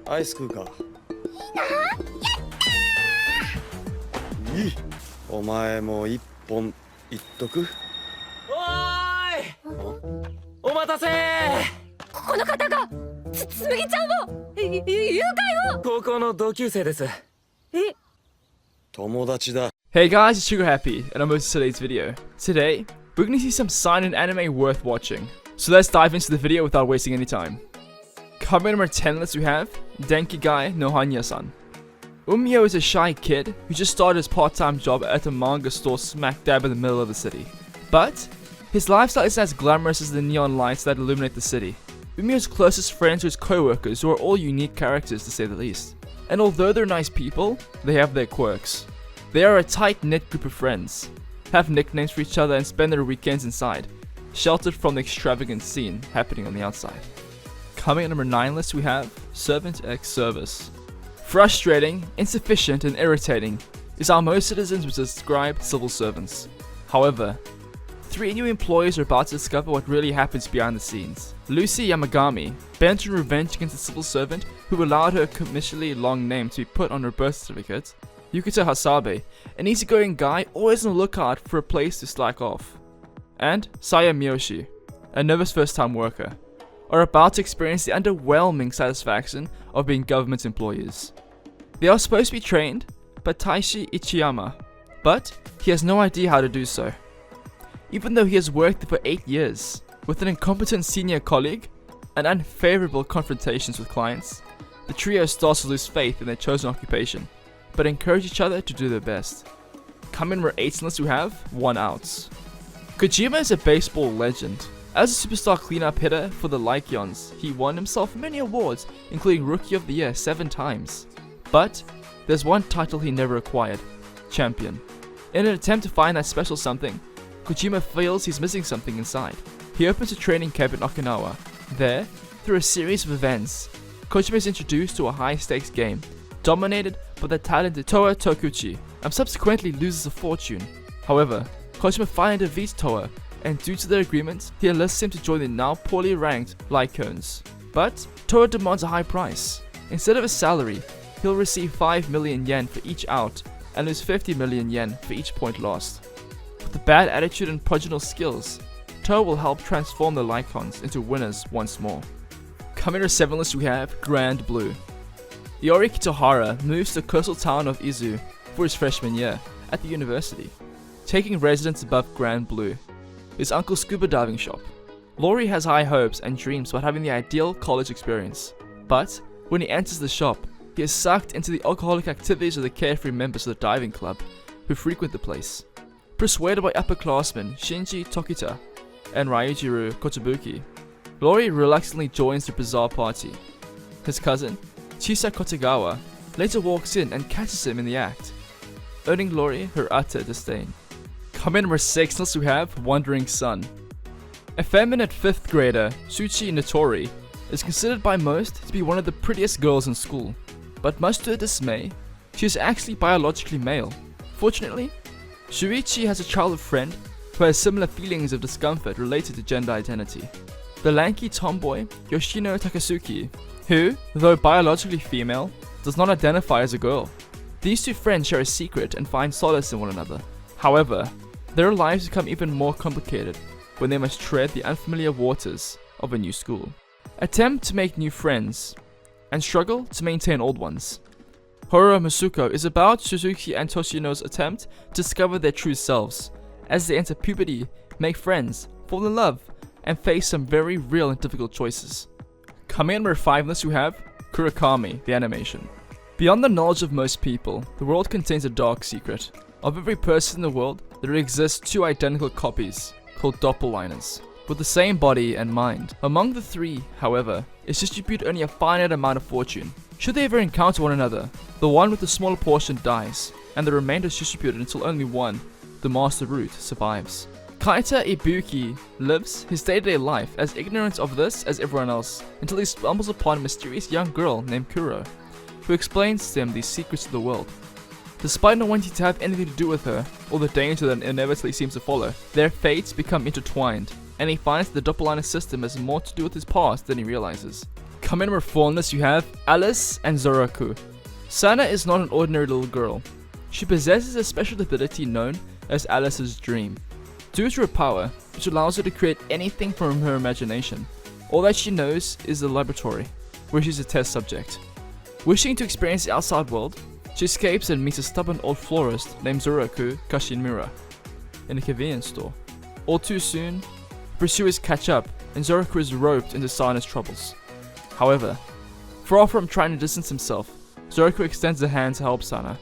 アイス食うか。いい。お前も一本いっとく。おーい、お待たせ。この方がつむぎちゃんを誘拐を。高校の同級生です。友達だ。 Hey guys, it's TriggerHappy, and I'm hosting today's video. Today, we're gonna see some Seinen anime worth watching. So let's dive into the video without wasting any time. Coming number 10 list we have Denki Guy no Hanya-san. Umio is a shy kid who just started his part-time job at a manga store smack dab in the middle of the city. But his lifestyle isn't as glamorous as the neon lights that illuminate the city. Umio's closest friends are his co-workers, who are all unique characters to say the least. And although they're nice people, they have their quirks. They are a tight-knit group of friends, have nicknames for each other and spend their weekends inside, sheltered from the extravagant scene happening on the outside. Coming at number 9 list we have Servant X Service. Frustrating, insufficient and irritating is how most citizens would describe civil servants. However, 3 new employees are about to discover what really happens behind the scenes. Lucy Yamagami, bent on revenge against a civil servant who allowed her commercially long name to be put on her birth certificate. Yukito Hasabe, an easygoing guy always on the lookout for a place to slack off. And Saya Miyoshi, a nervous first-time worker, are about to experience the underwhelming satisfaction of being government employees. They are supposed to be trained by Taishi Ichiyama, but he has no idea how to do so. Even though he has worked there for 8 years, with an incompetent senior colleague and unfavorable confrontations with clients, the trio starts to lose faith in their chosen occupation, but encourage each other to do their best. Coming number 8 unless we have 1 out. Kojima is a baseball legend. As a superstar cleanup hitter for the Lycions, he won himself many awards, including Rookie of the Year 7 times. But there's one title he never acquired: Champion. In an attempt to find that special something, Kojima feels he's missing something inside. He opens a training camp in Okinawa. There, through a series of events, Kojima is introduced to a high-stakes game, dominated by the talented Toa Tokuchi, and subsequently loses a fortune. However, Kojima finally defeats Toa, and due to their agreement, he enlists him to join the now poorly ranked Lycones. But Toa demands a high price. Instead of a salary, he'll receive 5 million yen for each out, and lose 50 million yen for each point lost. With a bad attitude and prodigal skills, Toa will help transform the Lycons into winners once more. Coming to 7 list we have Grand Blue. Iori Kitohara moves to the coastal town of Izu for his freshman year at the university, taking residence above Grand Blue, his uncle's scuba diving shop. Lori has high hopes and dreams about having the ideal college experience, but when he enters the shop, he is sucked into the alcoholic activities of the carefree members of the diving club who frequent the place. Persuaded by upperclassmen Shinji Tokita and Ryujiru Kotobuki, Lori reluctantly joins the bizarre party. His cousin, Chisa Kotegawa, later walks in and catches him in the act, earning Lori her utter disdain. Coming number 6 unless we have Wandering Sun. Effeminate 5th grader Shuchi Notori is considered by most to be one of the prettiest girls in school, but much to her dismay, she is actually biologically male. Fortunately, Shuichi has a childhood friend who has similar feelings of discomfort related to gender identity. The lanky tomboy Yoshino Takasuki, who, though biologically female, does not identify as a girl. These 2 friends share a secret and find solace in one another. However, their lives become even more complicated when they must tread the unfamiliar waters of a new school, attempt to make new friends, and struggle to maintain old ones. Horo Masuko is about Suzuki and Toshino's attempt to discover their true selves, as they enter puberty, make friends, fall in love, and face some very real and difficult choices. Coming in number 5 unless we have Kurokami, the animation. Beyond the knowledge of most people, the world contains a dark secret. Of every person in the world, there exist 2 identical copies, called doppelgangers, with the same body and mind. Among the 3, however, is distributed only a finite amount of fortune. Should they ever encounter one another, the one with the smaller portion dies, and the remainder is distributed until only one, the master root, survives. Kaita Ibuki lives his day-to-day life as ignorant of this as everyone else, until he stumbles upon a mysterious young girl named Kuro, who explains to him these secrets of the world. Despite not wanting to have anything to do with her, or the danger that inevitably seems to follow, their fates become intertwined, and he finds that the doppelganger system has more to do with his past than he realizes. Coming number 4 on this you have Alice and Zoroku. Sana is not an ordinary little girl. She possesses a special ability known as Alice's Dream. Due to her power, which allows her to create anything from her imagination, all that she knows is the laboratory, where she's a test subject. Wishing to experience the outside world, she escapes and meets a stubborn old florist named Zoroku Kashimura in a convenience store. All too soon, pursuers catch up and Zoroku is roped into Sana's troubles. However, far from trying to distance himself, Zoroku extends a hand to help Sana.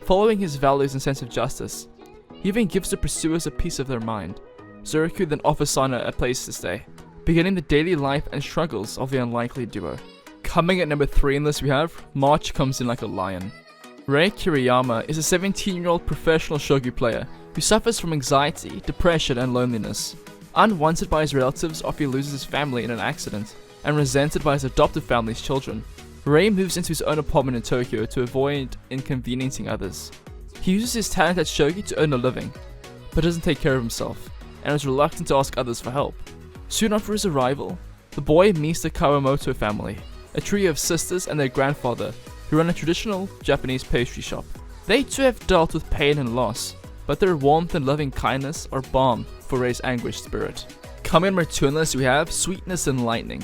Following his values and sense of justice, he even gives the pursuers a piece of their mind. Zoroku then offers Sana a place to stay, beginning the daily life and struggles of the unlikely duo. Coming at number 3 in this we have March Comes In Like a Lion. Rei Kiriyama is a 17-year-old professional shogi player who suffers from anxiety, depression and loneliness. Unwanted by his relatives after he loses his family in an accident, and resented by his adoptive family's children, Rei moves into his own apartment in Tokyo to avoid inconveniencing others. He uses his talent at shogi to earn a living, but doesn't take care of himself, and is reluctant to ask others for help. Soon after his arrival, the boy meets the Kawamoto family, a trio of sisters and their grandfather who run a traditional Japanese pastry shop. They too have dealt with pain and loss, but their warmth and loving kindness are balm for Rei's anguished spirit. Coming number 2 on this we have Sweetness and Lightning.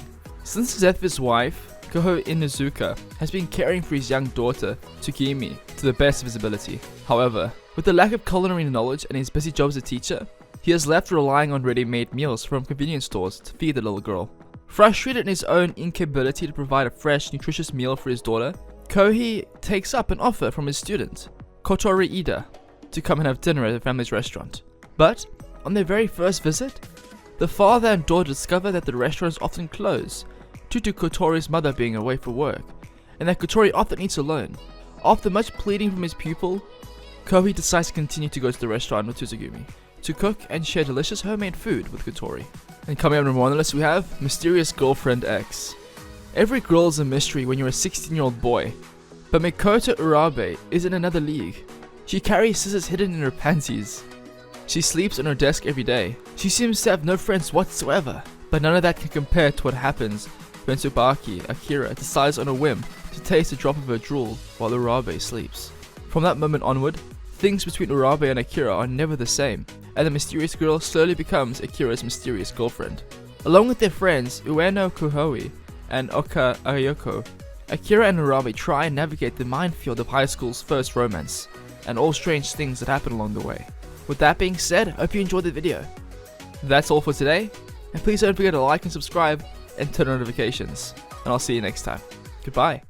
Since the death of his wife, Koho Inuzuka has been caring for his young daughter, Tsukimi, to the best of his ability. However, with the lack of culinary knowledge and his busy job as a teacher, he is left relying on ready-made meals from convenience stores to feed the little girl. Frustrated in his own incapability to provide a fresh, nutritious meal for his daughter, Kohi takes up an offer from his student, Kotori Ida, to come and have dinner at the family's restaurant. But, on their very first visit, the father and daughter discover that the restaurant is often closed due to Kotori's mother being away for work, and that Kotori often eats alone. After much pleading from his pupil, Kohi decides to continue to go to the restaurant with Tsugumi to cook and share delicious homemade food with Kotori. And coming up number 1 on the list we have Mysterious Girlfriend X. Every girl is a mystery when you're a 16-year-old boy, but Mikoto Urabe is in another league. She carries scissors hidden in her panties. She sleeps on her desk every day. She seems to have no friends whatsoever, but none of that can compare to what happens when Tsubaki Akira decides on a whim to taste a drop of her drool while Urabe sleeps. From that moment onward, things between Urabe and Akira are never the same, and the mysterious girl slowly becomes Akira's mysterious girlfriend. Along with their friends Ueno Kuhoi and Oka Ayoko, Akira and Urabe try and navigate the minefield of high school's first romance, and all strange things that happen along the way. With that being said, I hope you enjoyed the video. That's all for today, and please don't forget to like and subscribe and turn on notifications, and I'll see you next time. Goodbye.